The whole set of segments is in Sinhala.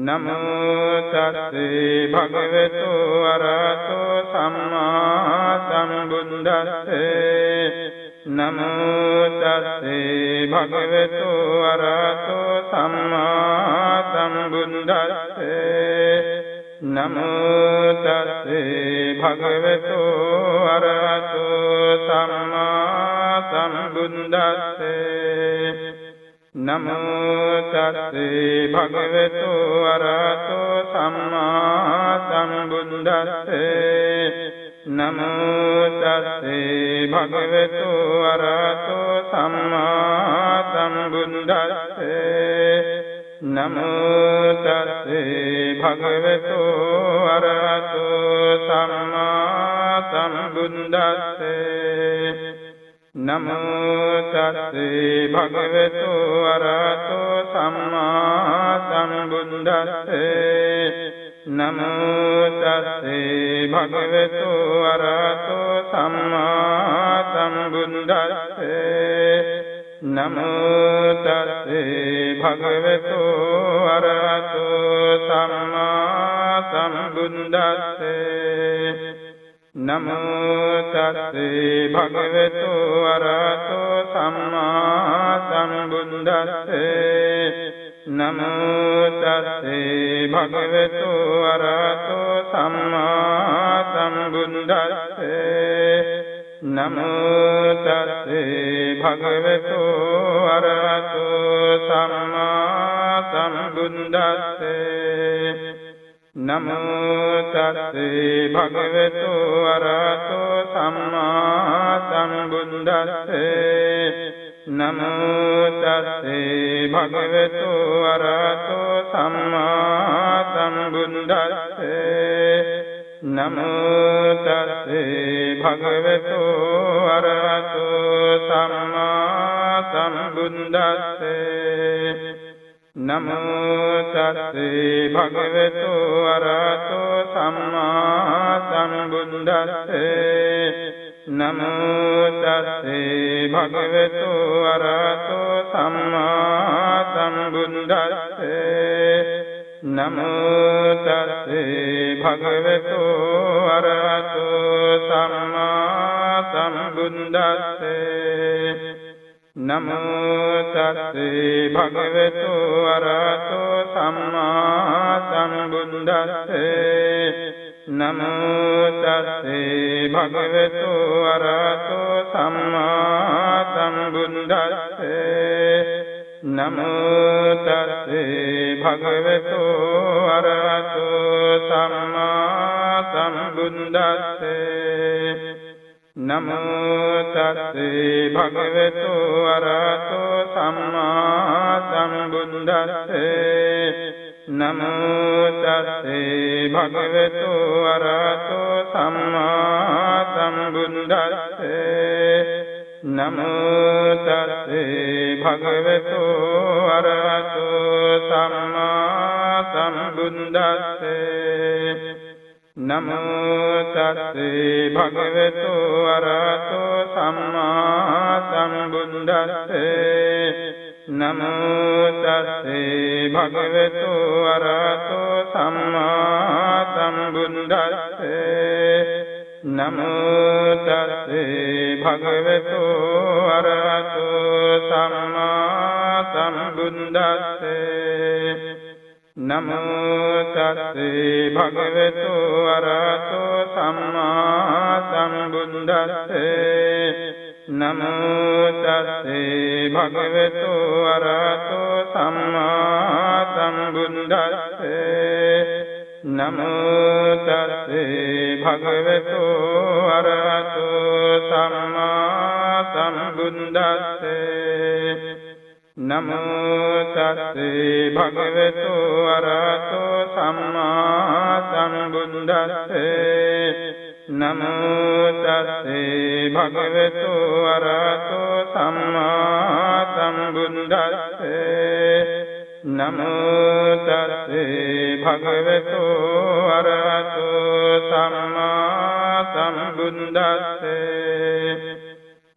නමෝ තස්සේ භගවතු අරහතෝ සම්මා සම්බුද්දස්සේ නමෝ තස්සේ භගවතු අරහතෝ සම්මා සම්බුද්දස්සේ නමෝ තස්සේ භගවතු අරහතෝ සම්මා සම්බුද්දස්සේ නමෝ තස්සේ භගවතු අරහතෝ සම්මා සම්බුද්දස්සේ නමෝ තස්සේ භගවතු අරහතෝ සම්මා සම්බුද්දස්සේ නමෝ තස්සේ භගවතු අරහතෝ සම්මා සම්බුද්දස්සේ නමෝ තස්සේ භගවතු අරහතෝ සම්මා සම්බුද්දස්සේ නමෝ තස්සේ භගවතු අරහතෝ සම්මා සම්බුද්දස්සේ නමෝ තස්සේ භගවතු අරහතෝ සම්මා සම්බුද්දස්සේ නමෝ තස්සේ භගවතු අරහතෝ සම්මා සම්බුද්දස්සේ නමෝ තස්සේ භගවතු අරහතෝ සම්මා සම්බුද්දස්සේ නමෝ තස්සේ භගවතු අරහතෝ සම්මා සම්බුද්දස්සේ නමෝ තස්සේ භගවතු අරහතෝ සම්මා සම්බුද්දස්සේ නමෝ තස්සේ භගවතු අරහතෝ සම්මා සම්බුද්දස්සේ නමෝ තස්සේ භගවතු අරහතෝ සම්මා සම්බුද්දස්සේ නමෝ තස්සේ භගවතු අරහතෝ සම්මා සම්බුද්දස්සේ නමෝ තස්සේ භගවතු අරහතෝ සම්මා සම්බුද්දස්සේ නමෝ තස්සේ භගවතු අරහතෝ සම්මා සම්බුද්දස්සේ නමෝ තස්සේ භගවතු අරහතෝ සම්මා සම්බුද්දස්සේ නමෝ තස්සේ භගවතු අරහතෝ සම්මා සම්බුද්දස්සේ නමෝ තස්සේ භගවතු අරහතෝ සම්මා සම්බුද්දස්සේ නමෝ තස්සේ භගවතු අරහතෝ සම්මා සම්බුද්දස්සේ නමෝ තස්සේ භගවතු අරහතෝ සම්මා සම්බුද්දස්සේ නමෝ තස්සේ භගවතු අරහතෝ සම්මා සම්බුද්දස්සේ නමෝ තස්සේ භගවතු අරහතෝ සම්මා සම්බුද්දස්සේ නමෝ තස්සේ භගවතු අරහතෝ සම්මා සම්බුද්දස්සේ නමෝ තස්සේ භගවතු අරහතෝ සම්මා සම්බුද්දස්සේ නමෝ තස්සේ භගවතු අරහතෝ සම්මා සම්බුද්දස්සේ නමෝ තස්සේ භගවතු අරහතෝ සම්මා සම්බුද්දස්සේ නමෝ තස්සේ භගවතු අරහතෝ සම්මා සම්බුද්දස්සේ නමෝ තස්සේ භගවතු අරහතෝ සම්මා සම්බුද්දස්සේ නමෝ තස්සේ භගවතු අරහතෝ සම්මා සම්බුද්දස්සේ නමෝ තස්සේ භගවතු අරහතෝ සම්මා සම්බුද්දස්සේ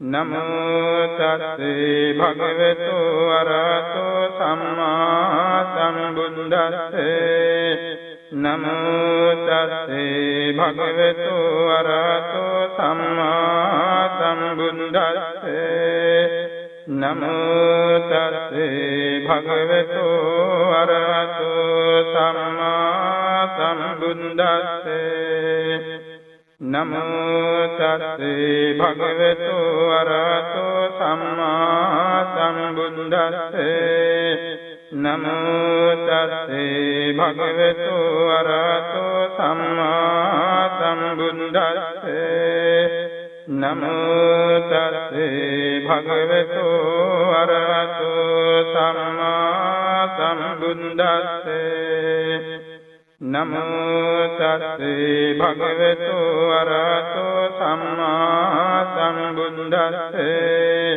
නමෝ තස්සේ භගවතු අරහතෝ සම්මා සම්බුද්දස්සේ නමෝ තස්සේ භගවතු අරහතෝ සම්මා සම්බුද්දස්සේ නමෝ තස්සේ භගවතු අරහතෝ සම්මා සම්බුද්දස්සේ නමෝ තස්සේ භගවතු අරහතෝ සම්මා සම්බුද්දස්සේ නමෝ තස්සේ භගවතු අරහතෝ සම්මා සම්බුද්දස්සේ නමෝ තස්සේ භගවතු අරහතෝ සම්මා සම්බුද්දස්සේ නමෝ තස්සේ භගවතු අරහතෝ සම්මා සම්බුද්දස්සේ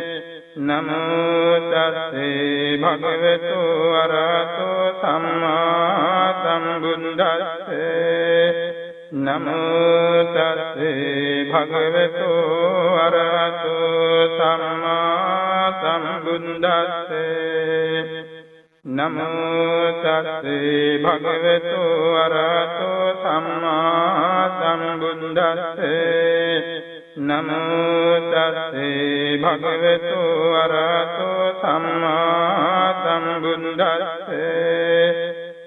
නමෝ තස්සේ භගවතු අරහතෝ සම්මා සම්බුද්දස්සේ නමෝ තස්සේ භගවතු අරහතෝ සම්මා සම්බුද්දස්සේ නමෝ තස්සේ භගවතු අරහතෝ සම්මා සම්බුද්දස්සේ නමෝ තස්සේ භගවතු අරහතෝ සම්මා සම්බුද්දස්සේ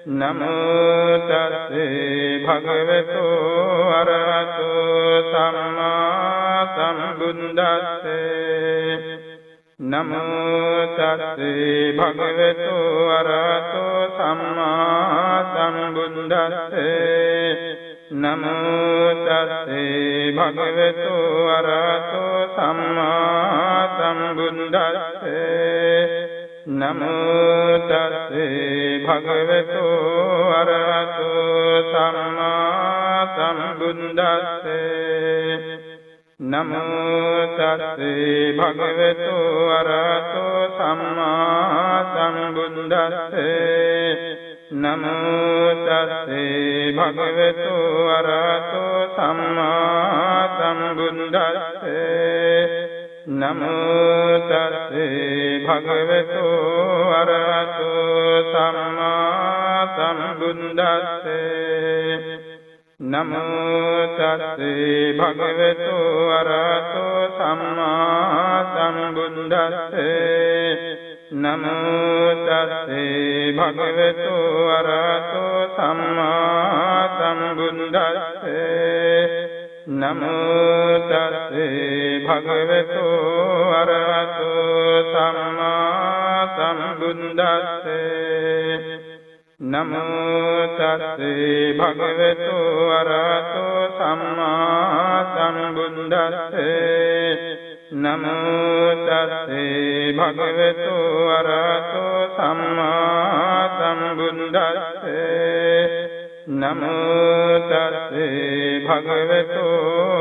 නමෝ තස්සේ භගවතු අරහතෝ සම්මා සම්බුද්දස්සේ නමෝ තස්සේ භගවතු අරහතෝ සම්මා සම්බුද්දස්සේ නමෝ තස්සේ භගවතු අරහතෝ සම්මා සම්බුද්දස්සේ නමෝ තස්සේ භගවතු අරහතෝ සම්මා සම්බුද්දස්සේ නමෝ තස්සේ භගවතු අරහතෝ සම්මා සම්බුද්දස්සේ නමෝ තස්සේ භගවතු අරහතෝ සම්මා සම්බුද්දස්සේ නමෝ තස්සේ භගවතු අරහතෝ සම්මා සම්බුද්දස්සේ නමෝ තස්සේ භගවතු අරහතෝ සම්මා සම්බුද්දස්සේ නමෝ තස්සේ භගවතු අරහතෝ සම්මා සම්බුද්දස්සේ නමෝ තස්සේ භගවතු අරහතෝ සම්මා සම්බුද්දස්සේ නමෝ තස්සේ භගවතු අරහතෝ සම්මා සම්බුද්දස්සේ නමෝ තස්සේ භගවතු අරහතෝ සම්මා සම්බුද්දස්සේ නමෝ තස්සේ භගවතු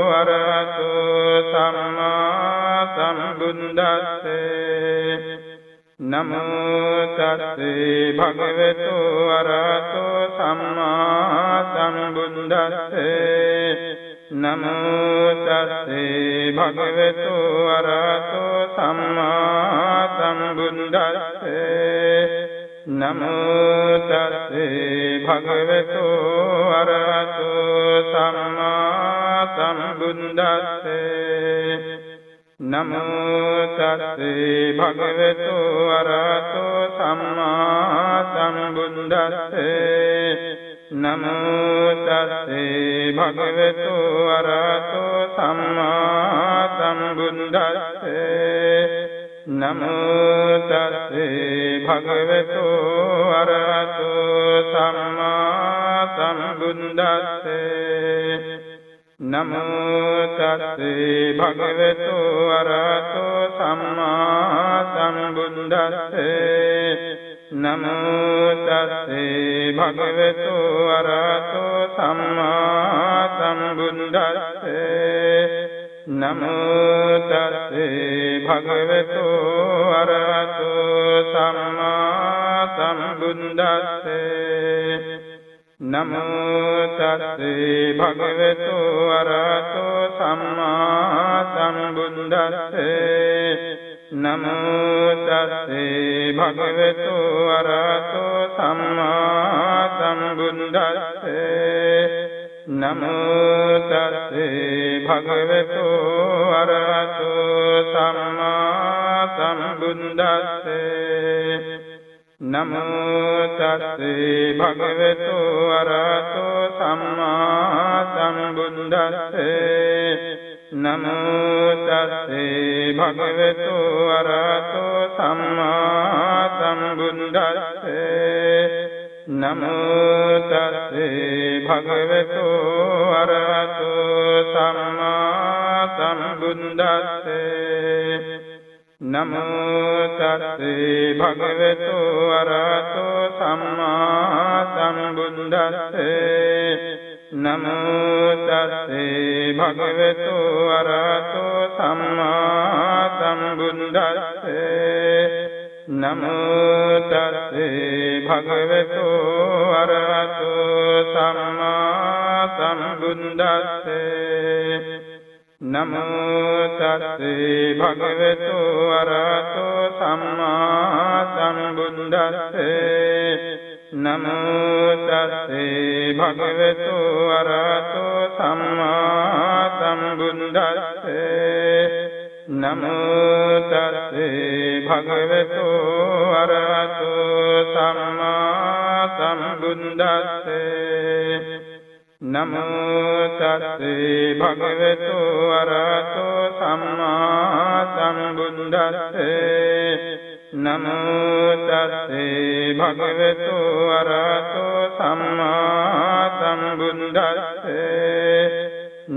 අරහතෝ සම්මා සම්බුද්දස්සේ නමෝ තස්සේ භගවතු අරහතෝ සම්මා සම්බුද්දස්සේ නමෝ තස්සේ භගවතු අරහතෝ සම්මා සම්බුද්දස්සේ නමෝ තස්සේ භගවතු අරහතෝ සම්මා සම්බුද්දස්සේ නමෝ තස්සේ භගවතු අරහතෝ සම්මා සම්බුද්දස්සේ නමෝ තස්සේ භගවතු අරහතෝ සම්මා සම්බුද්දස්සේ නමෝ තස්සේ භගවතු අරහතෝ සම්මා සම්බුද්දස්සේ නමෝ තස්සේ භගවතු අරහතෝ සම්මා සම්බුද්දස්සේ නමෝ තස්සේ භගවතු අරහතෝ සම්මා සම්බුද්දස්සේ නමෝ තස්සේ භගවතු අරහතෝ සම්මා සම්බුද්දස්සේ නමෝ තස්සේ භගවතු අරහතෝ සම්මා සම්බුද්දස්සේ නමෝ තස්සේ භගවතු අරහතෝ සම්මා සම්බුද්දස්සේ නමෝ තස්සේ භගවතු අරහතෝ සම්මා සම්බුද්දස්සේ නමෝ තස්සේ භගවතු අරහතෝ සම්මා සම්බුද්දස්සේ නමෝ තස්සේ භගවතු අරහතෝ සම්මා සම්බුද්දස්සේ නමෝ තස්සේ භගවතු අරහතෝ සම්මා සම්බුද්දස්සේ නමෝ තස්සේ භගවතු අරහතෝ සම්මා සම්බුද්දස්සේ නමෝ තස්සේ භගවතු අරහතෝ සම්මා සම්බුද්දස්සේ නමෝ තස්සේ භගවතු අරහතෝ සම්මා සම්බුද්දස්සේ නමෝ තස්සේ භගවතු අරහතෝ සම්මා සම්බුද්දස්සේ නමෝ තස්සේ භගවතු අරහතෝ සම්මා සම්බුද්දස්සේ නමෝ තස්සේ භගවතු අරහතෝ සම්මා සම්බුද්දස්සේ නමෝ තස්සේ භගවතු අරහතෝ සම්මා සම්බුද්දස්සේ නමෝ තස්සේ භගවතු අරහතෝ සම්මා සම්බුද්දස්සේ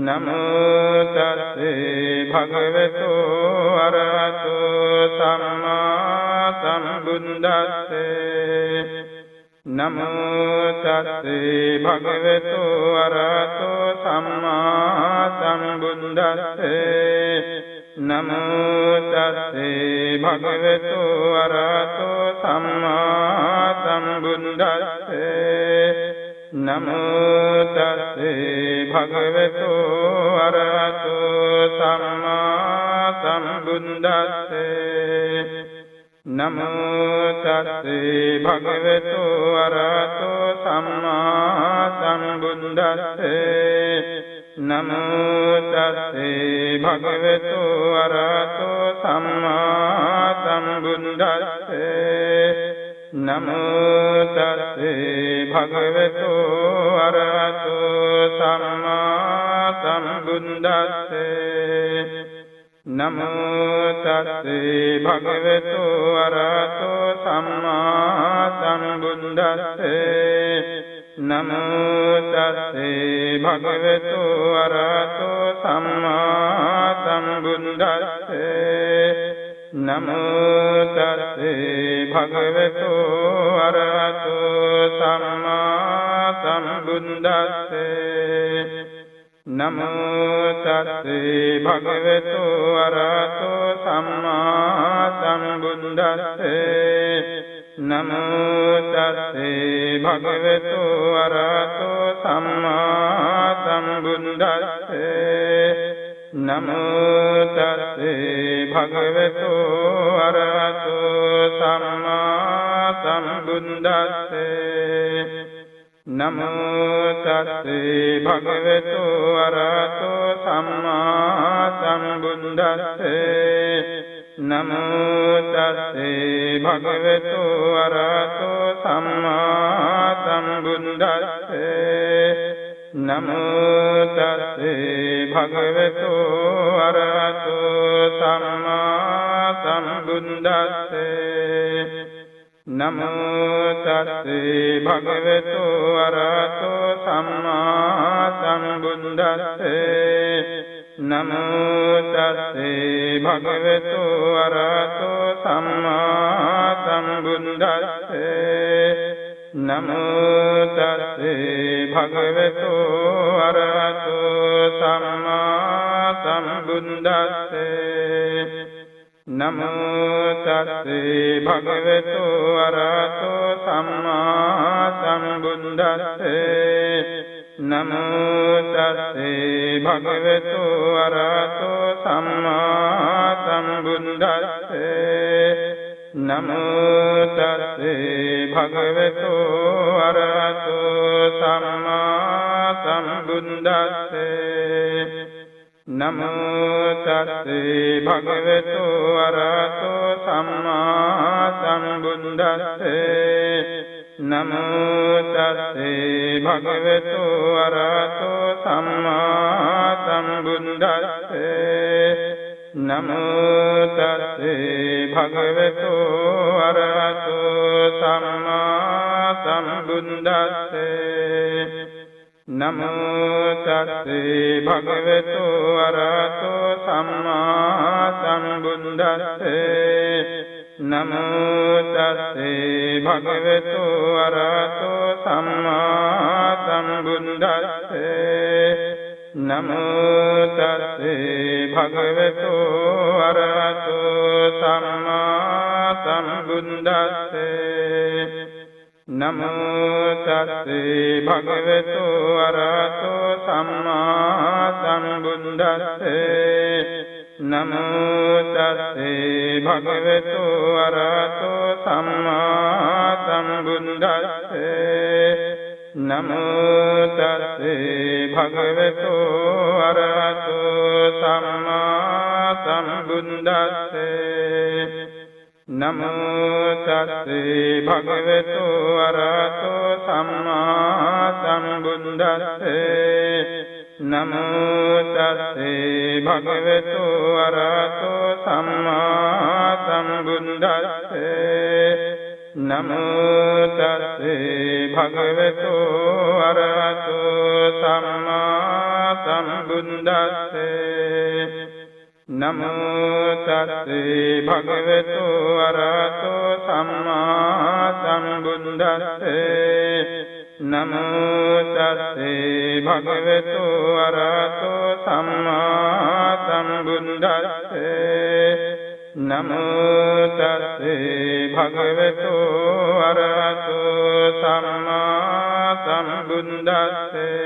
නමෝ තස්සේ භගවතු අරහතෝ සම්මා සම්බුද්දස්සේ නමෝ තස්සේ භගවතු අරහතෝ සම්මා සම්බුද්දස්සේ නමෝ තස්සේ භගවතු අරහතෝ සම්මා සම්බුද්දස්සේ නමෝ තස්සේ භගවතු අරහතෝ සම්මා සම්බුද්දස්සේ නමෝ තස්සේ භගවතු අරහතෝ සම්මා සම්බුද්දස්සේ නමෝ තස්සේ භගවතු අරහතෝ සම්මා සම්බුද්දස්සේ නමෝ තස්සේ භගවතු අරහතෝ සම්මා සම්බුද්දස්සේ නමෝ තස්සේ භගවතු අරහතෝ සම්මා සම්බුද්දස්සේ නමෝ තස්සේ භගවතු අරහතෝ සම්මා සම්බුද්දස්සේ නමෝ තස්සේ භගවතු අරහතෝ සම්මා සම්බුද්දස්සේ නමෝ තස්සේ භගවතු අරහතෝ සම්මා සම්බුද්දස්සේ නමෝ තස්සේ භගවතු අරහතෝ සම්මා සම්බුද්දස්සේ නමෝ තස්සේ භගවතු අරහතෝ සම්මා සම්බුද්දස්සේ නමෝ තස්සේ භගවතු අරහතෝ සම්මා සම්බුද්දස්සේ නමෝ තස්සේ භගවතු අරහතෝ සම්මා සම්බුද්දස්සේ නමෝ තස්සේ භගවතු අරහතෝ සම්මා සම්බුද්දස්සේ නමෝ තස්සේ භගවතු අරහතෝ සම්මා සම්බුද්දස්සේ නමෝ තස්සේ භගවතු අරහතෝ සම්මා සම්බුද්දස්සේ නමෝ තස්සේ භගවතු අරහතෝ සම්මා සම්බුද්දස්සේ නමෝ තස්සේ භගවතු අරහතෝ සම්මා සම්බුද්දස්සේ නමෝ තස්සේ භගවතු අරහතෝ සම්මා සම්බුද්දස්සේ නමෝ තස්සේ භගවතු අරහතෝ සම්මා සම්බුද්දස්සේ නමෝ තස්සේ භගවතු අරහතෝ සම්මා සම්බුද්දස්සේ නමෝ තස්සේ භගවතු අරහතෝ සම්මා සම්බුද්දස්සේ නමෝ තස්සේ භගවතු අරහතෝ සම්මා සම්බුද්දස්සේ නමෝ තස්සේ භගවතු අරහතෝ සම්මා සම්බුද්දස්සේ නමෝ තස්සේ භගවතු අරහතෝ සම්මා සම්බුද්දස්සේ නමෝ තස්සේ භගවතු අරහතෝ සම්මා සම්බුද්දස්සේ නමෝ තස්සේ භගවතු අරහතෝ සම්මා සම්බුද්දස්සේ නමෝ තස්සේ භගවතු අරහතෝ සම්මා සම්බුද්දස්සේ නමෝ තස්සේ භගවතු අරහතෝ සම්මා සම්බුද්දස්සේ නමෝ තස්සේ භගවතු අරහතෝ සම්මා සම්බුද්දස්සේ නමෝ තස්සේ භගවතු අරහතෝ සම්මා සම්බුද්දස්සේ නමෝ තස්සේ භගවතු අරහතෝ සම්මා සම්බුද්දස්සේ නමෝ තස්සේ භගවතු අරහතෝ සම්මා සම්බුද්දස්සේ නමෝ තස්සේ භගවතු අරහතෝ සම්මා සම්බුද්දස්සේ නමෝ තස්සේ භගවතු අරහතෝ සම්මා සම්බුද්දස්සේ